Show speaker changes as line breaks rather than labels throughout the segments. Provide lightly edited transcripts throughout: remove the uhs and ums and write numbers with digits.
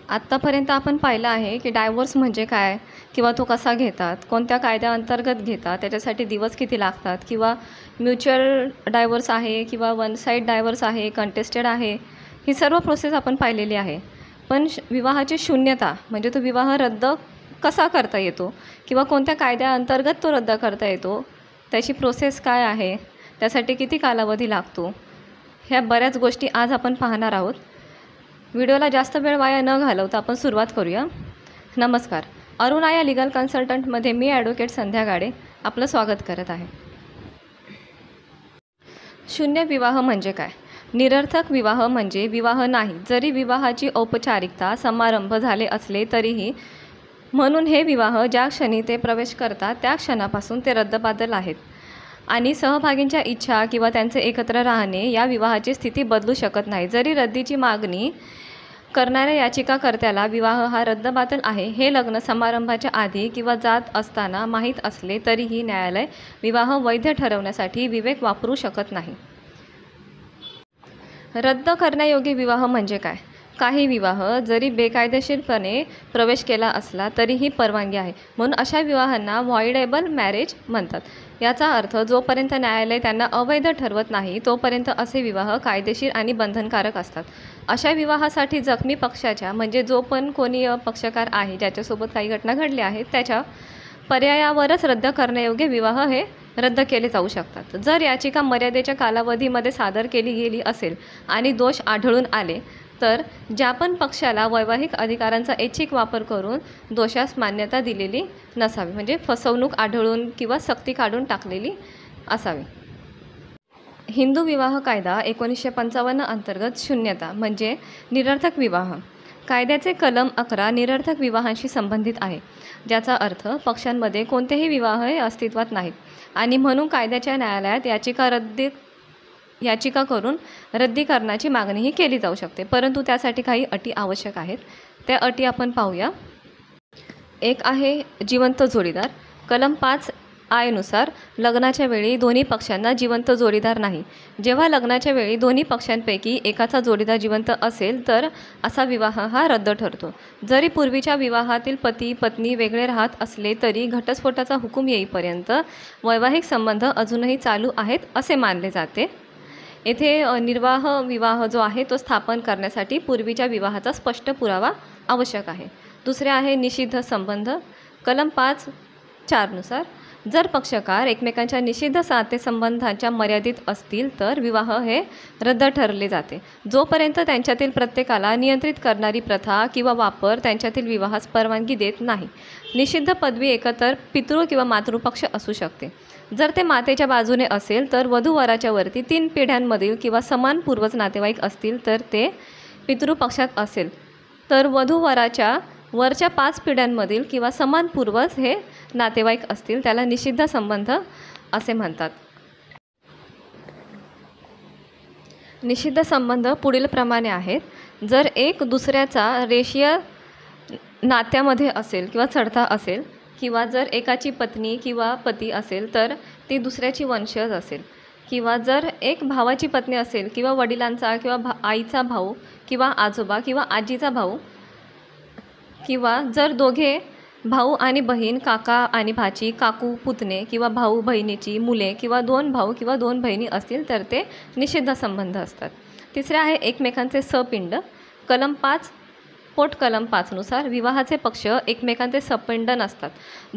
आत्तापर्यंत आपण पाहिलं आहे की डायव्होर्स म्हणजे काय किंवा तो कसा घेतात, कोणत्या कायद्याअंतर्गत घेतात, त्याच्यासाठी दिवस किती लागतात किंवा म्युच्युअल डायव्होर्स आहे किंवा वन साईड डायव्होर्स आहे, कंटेस्टेड आहे, ही सर्व प्रोसेस आपण पाहिलेली आहे. पण विवाहाची शून्यता म्हणजे तो विवाह रद्द कसा करता येतो किंवा कोणत्या कायद्याअंतर्गत तो रद्द करता येतो, त्याची प्रोसेस काय आहे, त्यासाठी किती कालावधी लागतो, ह्या बऱ्याच गोष्टी आज आपण पाहणार आहोत. व्हिडिओला जास्त वेळ वाया न घालवता आपण सुरुवात करूया. नमस्कार, अरुणा या लिगल कन्सल्टंटमध्ये मी ॲडव्होकेट संध्या गाडे आपलं स्वागत करत आहे. शून्य विवाह म्हणजे काय? निरर्थक विवाह म्हणजे विवाह नाही, जरी विवाहाची औपचारिकता समारंभ झाले असले तरीही. म्हणून हे विवाह ज्या क्षणी ते प्रवेश करतात त्या क्षणापासून ते रद्दबातल आहेत आणि सहभागींच्या इच्छा किंवा त्यांचे एकत्र राहणे या विवाहाची स्थिती बदलू शकत नाही. जरी रद्दीची मागणी करणाऱ्या याचिकाकर्त्याला विवाह हा रद्दबातल आहे हे लग्न समारंभाच्या आधी किंवा जात असताना माहीत असले तरीही न्यायालय विवाह वैध ठरवण्यासाठी विवेक वापरू शकत नाही. रद्द करण्यायोग्य विवाह म्हणजे काय? काही विवाह जरी बेकायदेशीरपणे प्रवेश केला असला तरीही परवानगी आहे, म्हणून अशा विवाहांना व्हॉइडेबल मॅरेज म्हणतात. याचा अर्थ जोपर्यंत न्यायालय त्यांना अवैध ठरवत नाही तोपर्यंत असे विवाह कायदेशीर आणि बंधनकारक असतात. अशा विवाहासाठी जखमी पक्षाच्या म्हणजे जो पण कोणी पक्षकार आहे ज्याच्यासोबत काही घटना घडल्या आहेत त्याच्या पर्यायावरच रद्द करण्यायोग्य विवाह हे रद्द केले जाऊ शकतात. जर याचिका मर्यादेच्या कालावधीमध्ये सादर केली गेली असेल आणि दोष आढळून आले तर ज्या पण पक्षाला वैवाहिक अधिकारांचा ऐच्छिक वापर करून दोषास मान्यता दिलेली नसावी, म्हणजे फसवणूक आढळून किंवा सक्ती काढून टाकलेली असावी. हिंदू विवाह कायदा 1955 अंतर्गत शून्यता म्हणजे निरर्थक विवाह. कायद्याचे कलम 11 निरर्थक विवाहांशी संबंधित आहे, ज्याचा अर्थ पक्षांमध्ये कोणतेही विवाह हे अस्तित्वात नाहीत आणि म्हणून कायद्याच्या न्यायालयात याचिका करून रद्दीकरणाची मागणीही केली जाऊ शकते, परंतु त्यासाठी काही अटी आवश्यक आहेत. त्या अटी आपण पाहूया. एक आहे जिवंत जोडीदार. कलम 5I नुसार लग्नाच्या वेळी दोन्ही पक्षांना जिवंत जोडीदार नाही. जेव्हा लग्नाच्या वेळी दोन्ही पक्षांपैकी एकाचा जोडीदार जिवंत असेल तर असा विवाह हा रद्द ठरतो. जरी पूर्वीच्या विवाहातील पती पत्नी वेगळे राहत असले तरी घटस्फोटाचा हुकूम येईपर्यंत वैवाहिक संबंध अजूनही चालू आहेत असे मानले जाते. येथे निर्वाह विवाह जो आहे तो स्थापन करण्यासाठी पूर्वीच्या विवाहाचा स्पष्ट पुरावा आवश्यक आहे. दुसरे आहे निषिद्ध संबंध. कलम 5(4) नुसार जर पक्षकार एकमेकांच्या निषिद्ध नातेसंबंधांच्या मर्यादित असतील तर विवाह हे रद्द ठरले जाते, जोपर्यंत त्यांच्यातील प्रत्येकाला नियंत्रित करणारी प्रथा किंवा वापर त्यांच्यातील विवाहास परवानगी देत नाही. निषिद्ध पदवी एकतर पितृ किंवा मातृपक्ष असू शकते. जर ते मातेच्या बाजूने असेल तर वधूवराच्या वरती 3 पिढ्यांमधील किंवा समान पूर्वज नातेवाईक असतील तर ते पितृपक्षात असेल तर वधूवराच्या वरच्या 5 पिढ्यांमधील किंवा समान पूर्वज हे नातेवाईक असतील त्याला निषिद्ध संबंध असे म्हणतात. निषिद्ध संबंध पुढील प्रमाणे आहेत. जर एक दुसऱ्याचा रेषीय नात्यामध्ये असेल किंवा चढता असेल किंवा जर एकाची पत्नी किंवा पती असेल तर ती दुसऱ्याची वंशज असेल किंवा जर एक भावाची पत्नी असेल किंवा वडिलांचा किंवा आईचा भाऊ किंवा आजोबा किंवा आजीचा भाऊ किंवा जर दोघे भाऊ आणि बहीण, काका आणि भाची, काकू पुतणे किंवा भाऊ बहिणीची मुले किंवा 2 भाऊ किंवा 2 बहिणी असतील तर ते निषिद्ध संबंध असतात. तिसरे आहे एकमेकांचे सपिंड. कलम 5 पोट कलम 5 नुसार विवाहाचे पक्ष एकमेकांचे सपिंड नसतात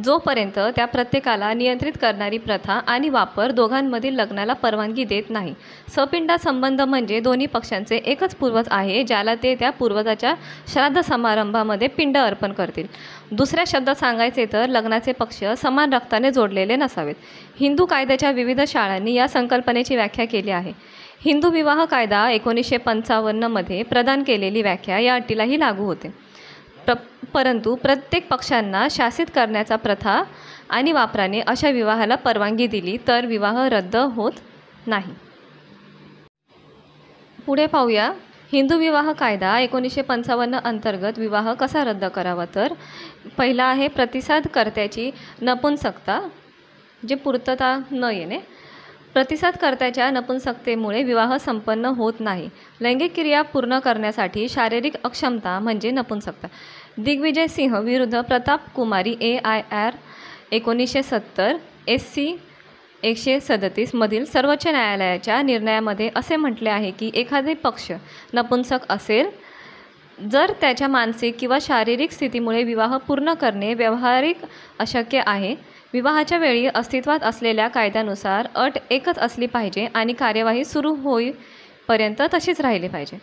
जोपर्यंत त्या प्रत्येकाला नियंत्रित करणारी प्रथा आणि वापर दोघांमधील लग्नाला परवानगी देत नाही. सपिंडा संबंध म्हणजे दोन्ही पक्षांचे एकच पूर्वज आहे ज्याला ते त्या पूर्वजाच्या श्राद्ध समारंभामध्ये पिंड अर्पण करतील. दुसऱ्या शब्दात सांगायचे तर लग्नाचे पक्ष समान रक्ताने जोडलेले नसावेत. हिंदू कायद्याच्या विविध शाळांनी या संकल्पनेची व्याख्या केली आहे. हिंदू विवाह कायदा 1955 मध्ये प्रदान केलेली व्याख्या या अटीलाही लागू होते. परंतु प्रत्येक पक्षांना शासित करण्याचा प्रथा आणि वापराने अशा विवाहाला परवानगी दिली तर विवाह रद्द होत नाही. पुढे पाहूया हिंदू विवाह कायदा 1955 अंतर्गत विवाह कसा रद्द करावा. तर पहिला आहे प्रतिसादकर्त्याची नपुंसकता, जे पूर्तता न येणे. प्रतिसादकर्त्याच्या नपुंसकतेमुळे विवाह संपन्न होत नाही. लैंगिक क्रिया पूर्ण करण्यासाठी शारीरिक अक्षमता म्हणजे नपुंसकता. दिग्विजय सिंह विरुद्ध प्रताप कुमारी AIR 1970 SC 137 मधील सर्वोच्च न्यायालयाच्या निर्णयामध्ये असे म्हटले आहे की एखादे पक्ष नपुंसक असेल जर त्याच्या मानसिक किंवा शारीरिक स्थितीमुळे विवाह पूर्ण करणे व्यावहारिक अशक्य आहे. विवाहाच्या वेळी अस्तित्वात असलेल्या कायद्यानुसार अट एकच असली पाहिजे आणि कार्यवाही सुरू होईपर्यंत तशीच राहिली पाहिजे.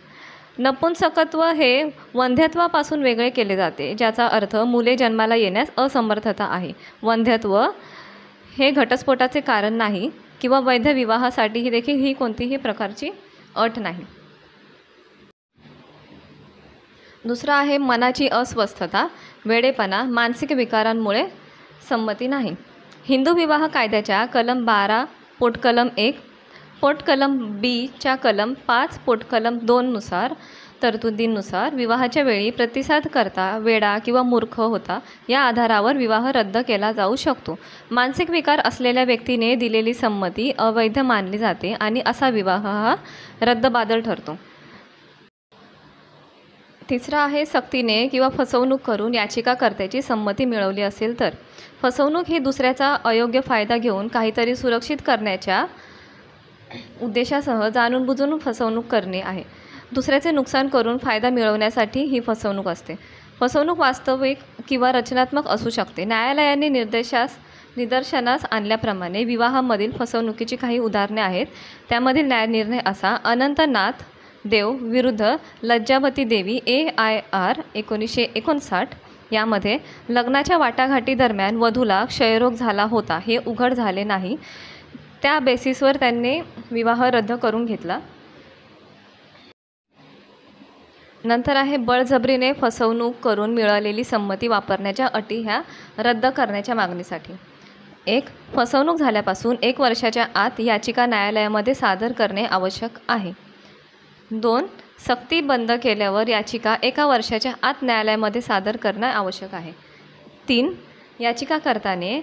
नपुंसकत्व हे वंध्यत्वापासून वेगळे केले जाते, ज्याचा अर्थ मुले जन्माला येण्यास असमर्थता आहे. वंध्यत्व हे घटस्फोटाचे कारण नाही किंवा वैध विवाहासाठी देखील ही कोणतीही प्रकारची अट नाही. दुसरा आहे मनाची अस्वस्थता, वेडेपणा, मानसिक विकारांमुळे संमती नाही. हिंदू विवाह कायद्याच्या कलम 12 पोटकलम 1 पोटकलम B च्या कलम 5 पोटकलम 2 नुसार तरतुदींनुसार विवाहाच्या वेळी प्रतिसादकर्ता वेडा किंवा मूर्ख होता या आधारावर विवाह रद्द केला जाऊ शकतो. मानसिक विकार असलेल्या व्यक्तीने दिलेली संमती अवैध मानली जाते आणि असा विवाह हा रद्दबातल ठरतो. तिसरा आहे सक्तीने किंवा फसवणूक करून याचिकाकर्त्याची संमती मिळवली असेल तर. फसवणूक ही दुसऱ्याचा अयोग्य फायदा घेऊन काहीतरी सुरक्षित करण्याच्या उद्देशासह जाणून बुजून फसवणूक करणे आहे. दुसऱ्याचे नुकसान करून फायदा मिळवण्यासाठी ही फसवणूक असते. फसवणूक वास्तविक किंवा रचनात्मक असू शकते. न्यायालयाने निदर्शनास आणल्याप्रमाणे विवाहामधील फसवणुकीची काही उदाहरणे आहेत. त्यामधील न्यायनिर्णय असा: अनंतनाथ देव विरुद्ध लज्जावती देवी AIR 1959 यामध्ये लग्नाच्या वाटाघाटी दरम्यान वधूला क्षयरोग झाला होता हे उघड झाले नाही. त्या बेसिसवर त्यांनी विवाह रद्द करून घेतला. नंतर आहे बळजबरीने फसवणूक करून मिळालेली संमती वापरण्याच्या अटी ह्या रद्द करण्याच्या मागणीसाठी. 1. फसवणूक झाल्यापासून 1 वर्षाच्या आत याचिका न्यायालयामध्ये सादर करणे आवश्यक आहे. 2. सक्ती बंद केल्यावर याचिका 1 वर्षाच्या आत न्यायालयामध्ये सादर करणे आवश्यक आहे. 3. याचिकाकर्त्याने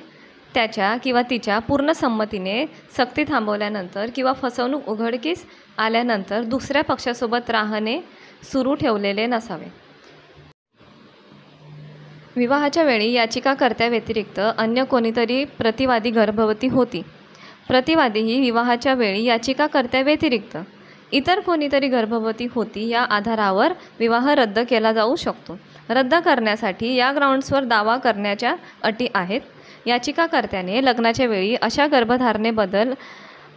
त्याच्या किंवा तिच्या पूर्ण संमतीने सक्ती थांबवल्यानंतर किंवा फसवणूक उघडकीस आल्यानंतर दुसऱ्या पक्षासोबत राहणे सुरू ठेवलेले नसावे. विवाहाच्या वेळी याचिकाकर्त्याव्यतिरिक्त अन्य कोणीतरी प्रतिवादी गर्भवती होती. प्रतिवादी ही विवाहाच्या वेळी याचिकाकर्त्याव्यतिरिक्त इतर कोणीतरी गर्भवती होती या आधारावर विवाह रद्द केला जाऊ शकतो. रद्द करण्यासाठी या ग्राउंड्सवर दावा करण्याच्या अटी आहेत. याचिकाकर्त्याने लग्नाच्या वेळी अशा गर्भधारणेबद्दल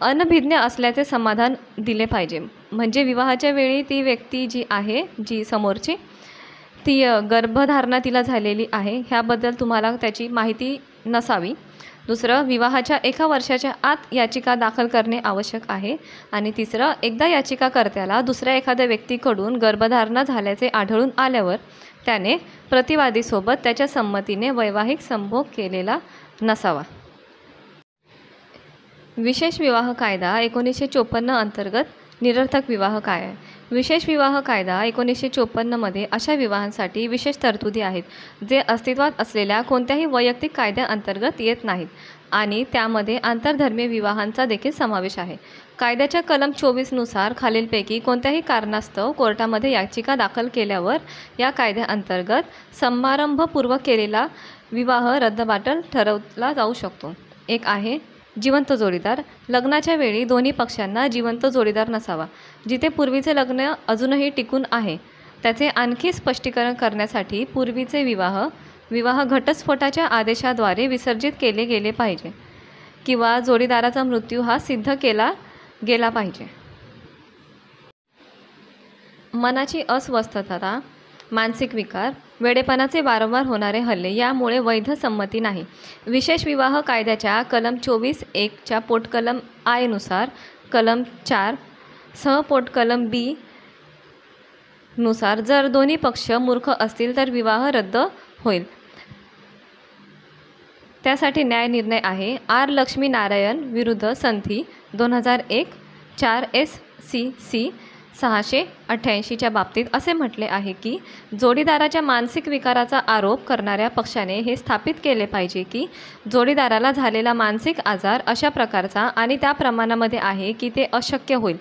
अनभिज्ञ असल्याचे समाधान दिले पाहिजे. म्हणजे विवाहाच्या वेळी ती व्यक्ती जी आहे जी समोरची ती गर्भधारणा तिला झालेली आहे ह्याबद्दल तुम्हाला त्याची माहिती नसावी. दुसरं, विवाहाच्या 1 वर्षाच्या आत याचिका दाखल करणे आवश्यक आहे. आणि तिसरं, एकदा याचिकाकर्त्याला दुसऱ्या एखाद्या व्यक्तीकडून गर्भधारणा झाल्याचे आढळून आल्यावर त्याने प्रतिवादीसोबत त्याच्या संमतीने वैवाहिक संभोग केलेला नसावा. विशेष विवाह कायदा 1954 अंतर्गत निरर्थक विवाह काय आहे? विशेष विवाह कायदा 1954 मध्ये अशा विवाहांसाठी विशेष तरतुदी आहेत जे अस्तित्वात असलेल्या कोणत्याही वैयक्तिक कायद्याअंतर्गत येत नाहीत आणि त्यामध्ये आंतरधर्मीय विवाहांचा देखील समावेश आहे. कायद्याच्या कलम 24 नुसार खालीलपैकी कोणत्याही कारणास्तव कोर्टामध्ये याचिका दाखल केल्यावर या कायद्याअंतर्गत समारंभपूर्वक केलेला विवाह रद्दबातल ठरवला जाऊ शकतो. 1 आहे जिवंत जोडीदार. लग्नाच्या वेळी दोन्ही पक्षांना जिवंत जोडीदार नसावा. जिथे पूर्वीचे लग्न अजूनही टिकून आहे त्याचे आणखी स्पष्टीकरण करण्यासाठी पूर्वीचे विवाह घटस्फोटाच्या आदेशाद्वारे विसर्जित केले गेले पाहिजे किंवा जोडीदाराचा मृत्यू हा सिद्ध केला गेला पाहिजे. मनाची अस्वस्थता, मानसिक विकार, वेडेपणाचे वारंवार होणारे हल्ले यामुळे वैध संमती नाही. विशेष विवाह कायद्याच्या कलम 24(1) च्या पोटकलम I नुसार कलम 4 सह पोटकलम B नुसार जर दोन्ही पक्ष मूर्ख असतील तर विवाह रद्द होईल. त्यासाठी न्यायनिर्णय आहे R. लक्ष्मी नारायण विरुद्ध संथी 2001 4 SCC 688च्या बाबतीत असे म्हटले आहे की जोडीदाराच्या मानसिक विकाराचा आरोप करणाऱ्या पक्षाने हे स्थापित केले पाहिजे की जोडीदाराला झालेला मानसिक आजार अशा प्रकारचा आणि त्या प्रमाणामध्ये आहे की ते अशक्य होईल.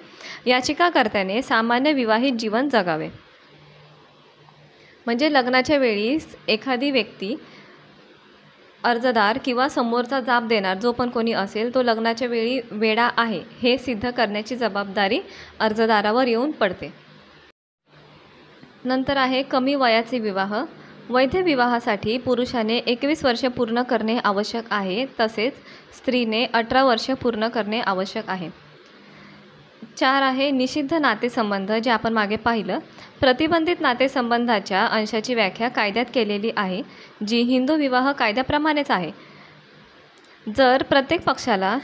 याचिकाकर्त्याने सामान्य विवाहित जीवन जगावे. म्हणजे लग्नाच्या वेळी एखादी व्यक्ती, अर्जदार किंवा समोरचा जाब देणार जो पण कोणी असेल तो लग्नाच्या वेळी वेडा आहे हे सिद्ध करण्याची जबाबदारी अर्जदारावर येऊन पडते. नंतर आहे कमी वयाचे विवाह. वैध विवाहासाठी पुरुषाने 21 वर्ष पूर्ण करणे आवश्यक आहे, तसेच स्त्रीने 18 वर्ष पूर्ण करणे आवश्यक आहे. 4 आहे निषिद्ध नातेसंबंध, जे आपण मागे पाहिलं. प्रतिबंधित नातेसंबंधाच्या अंशाची व्याख्या कायद्यात केलेली आहे, जी हिंदू विवाह कायद्याप्रमाणेच आहे. जर प्रत्येक पक्षाला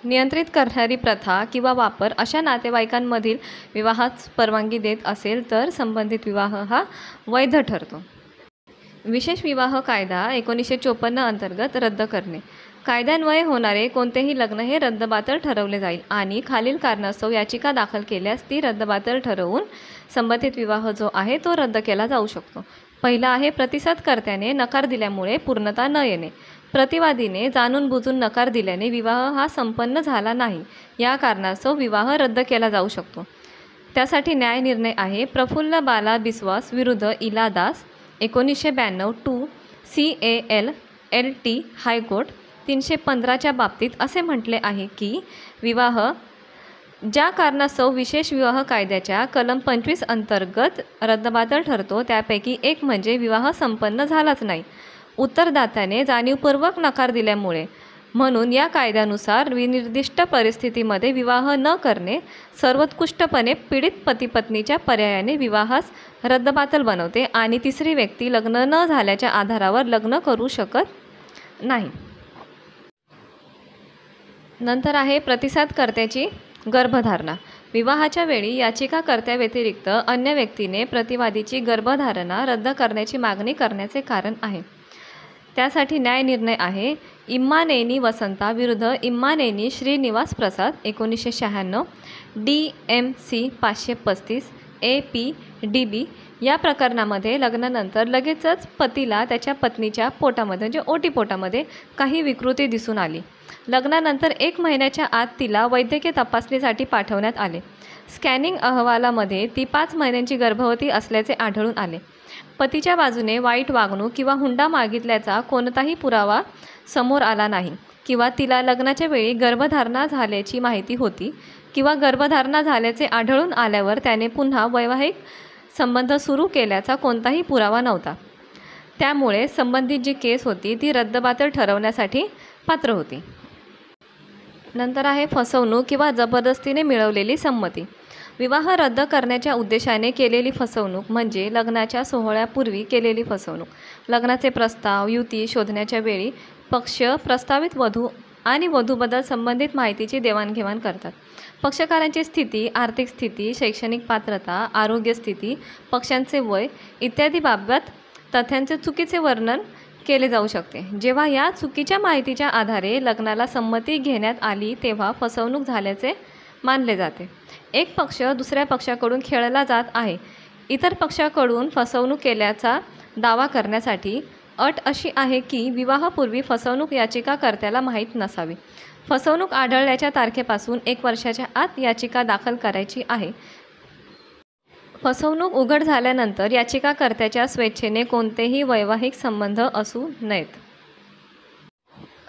नियंत्रित करणारी प्रथा किंवा वापर अशा नातेवाईकांमधील विवाहास परवानगी देत असेल तर संबंधित विवाह हा वैध ठरतो. विशेष विवाह कायदा 1954 अंतर्गत रद्द करणे. कायद्यान्वये होणारे कोणतेही लग्न हे रद्दबातल ठरवले जाईल आणि खालील कारणास्तव याचिका दाखल केल्यास ती रद्दबातल ठरवून संबंधित विवाह जो आहे तो रद्द केला जाऊ शकतो. पहिला आहे प्रतिसादकर्त्याने नकार दिल्यामुळे पूर्णता न येणे. प्रतिवादीने जाणून बुजून नकार दिल्याने विवाह हा संपन्न झाला नाही या कारणास्तव विवाह रद्द केला जाऊ शकतो. त्यासाठी न्यायनिर्णय आहे प्रफुल्ल बाला बिस्वास विरुद्ध Ila Das 1992 two CAL LT high court 315च्या बाबतीत असे म्हटले आहे की विवाह ज्या कारणास्तव विशेष विवाह कायद्याच्या कलम 25 अंतर्गत रद्दबातल ठरतो त्यापैकी एक म्हणजे विवाह संपन्न झालाच नाही. उत्तरदात्याने जाणीवपूर्वक नकार दिल्यामुळे. म्हणून या कायद्यानुसार विनिर्दिष्ट परिस्थितीमध्ये विवाह न करणे सर्वोत्कृष्टपणे पीडित पतीपत्नीच्या पर्यायाने विवाहास रद्दबातल बनवते आणि तिसरी व्यक्ती लग्न न झाल्याच्या आधारावर लग्न करू शकत नाही. नंतर आहे प्रतिसादकर्त्याची गर्भधारणा. विवाहाच्या वेळी याचिकाकर्त्याव्यतिरिक्त अन्य व्यक्तीने प्रतिवादीची गर्भधारणा रद्द करण्याची मागणी करण्याचे कारण आहे. त्यासाठी न्यायनिर्णय आहे इम्मानेनी वसंता विरुद्ध इम्मानेनी श्रीनिवास प्रसाद 1996 DMC 535 APDB. या प्रकरणामध्ये लग्नानंतर लगेचच पतीला त्याच्या पत्नीच्या पोटामध्ये म्हणजे ओटीपोटामध्ये काही विकृती दिसून आली. लग्नानंतर 1 महिन्याच्या आत तिला वैद्यकीय तपासणीसाठी पाठवण्यात आले. स्कॅनिंग अहवालामध्ये ती 5 महिन्यांची गर्भवती असल्याचे आढळून आले. पतीच्या बाजूने वाईट वागणूक किंवा हुंडा मागितल्याचा कोणताही पुरावा समोर आला नाही किंवा तिला लग्नाच्या वेळी गर्भधारणा झाल्याची माहिती होती किंवा गर्भधारणा झाल्याचे आढळून आल्यावर त्याने पुन्हा वैवाहिक संबंध सुरू केल्याचा कोणताही पुरावा नव्हता. त्यामुळे संबंधित जी केस होती ती रद्दबातल ठरवण्यासाठी पात्र होती. नंतर आहे फसवणूक किंवा जबरदस्तीने मिळवलेली संमती. विवाह रद्द करण्याच्या उद्देशाने केलेली फसवणूक म्हणजे लग्नाच्या सोहळ्यापूर्वी केलेली फसवणूक. लग्नाचे प्रस्ताव, युती शोधण्याच्या वेळी पक्ष प्रस्तावित वधू आणि वधूबद्दल संबंधित माहितीची देवाणघेवाण करतात. पक्षकारांची स्थिती, आर्थिक स्थिती, शैक्षणिक पात्रता, आरोग्य स्थिती, पक्षांचे वय इत्यादी बाबत तथ्यांचे चुकीचे वर्णन केले जाऊ शकते. जेव्हा या चुकीच्या माहितीच्या आधारे लग्नाला संमती घेण्यात आली तेव्हा फसवणूक झाल्याचे मानले जाते. एक पक्ष दुसऱ्या पक्षाकडून खेळला जात आहे. इतर पक्षाकडून फसवणूक केल्याचा दावा करण्यासाठी अट अशी आहे की विवाहापूर्वी फसवणूक याचिकाकर्त्याला माहीत नसावी. फसवणूक आढळल्याच्या तारखेपासून 1 वर्षाच्या आत याचिका दाखल करायची आहे. फसवणूक उघड झाल्यानंतर याचिकाकर्त्याच्या स्वेच्छेने कोणतेही वैवाहिक संबंध असू नयेत.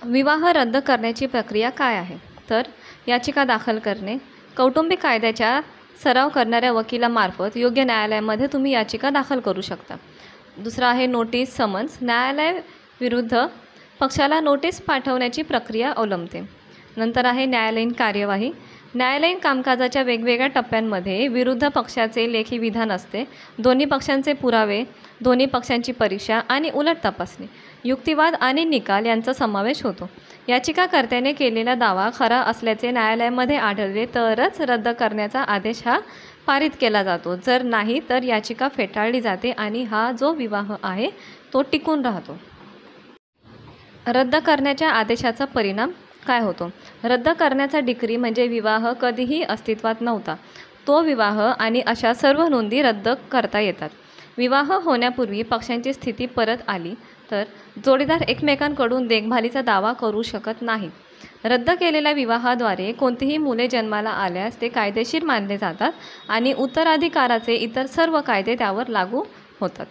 विवाह रद्द करण्याची प्रक्रिया काय आहे तर याचिका दाखल करणे. कौटुंबिक कायद्याच्या सराव करणाऱ्या वकिलामार्फत योग्य न्यायालयामध्ये तुम्ही याचिका दाखल करू शकता. दुसरा आहे नोटीस समन्स. न्यायालय विरुद्ध पक्षाला नोटीस पाठवण्याची प्रक्रिया अवलंबते. नंतर आहे न्यायालयीन कार्यवाही. न्यायालयीन कामकाजाच्या वेगवेगळ्या टप्प्यांमध्ये विरुद्ध पक्षाचे लेखी विधान असते. दोन्ही पक्षांचे पुरावे, दोन्ही पक्षांची परीक्षा आणि उलट तपासणी, युक्तिवाद आणि निकाल यांचा समावेश होतो. याचिकाकर्त्याने केलेला दावा खरा असल्याचे न्यायालयामध्ये आढळले तरच रद्द करण्याचा आदेश हा पारित केला जातो. जर नाही तर याचिका फेटाळली जाते आणि हा जो विवाह आहे तो टिकून राहतो. रद्द करण्याच्या आदेशाचा परिणाम काय होतो? रद्द करण्याचा डिक्री म्हणजे विवाह कधीही अस्तित्वात नव्हता तो विवाह आणि अशा सर्व नोंदी रद्द करता येतात. विवाह होण्यापूर्वी पक्षांची स्थिती परत आली तर जोडीदार एकमेकांकडून देखभालीचा दावा करू शकत नाहीत. रद्द केलेल्या विवाहाद्वारे कोणतीही मुले जन्माला आल्यास ते कायदेशीर मानले जातात आणि उत्तराधिकाराचे इतर सर्व कायदे त्यावर लागू होतात.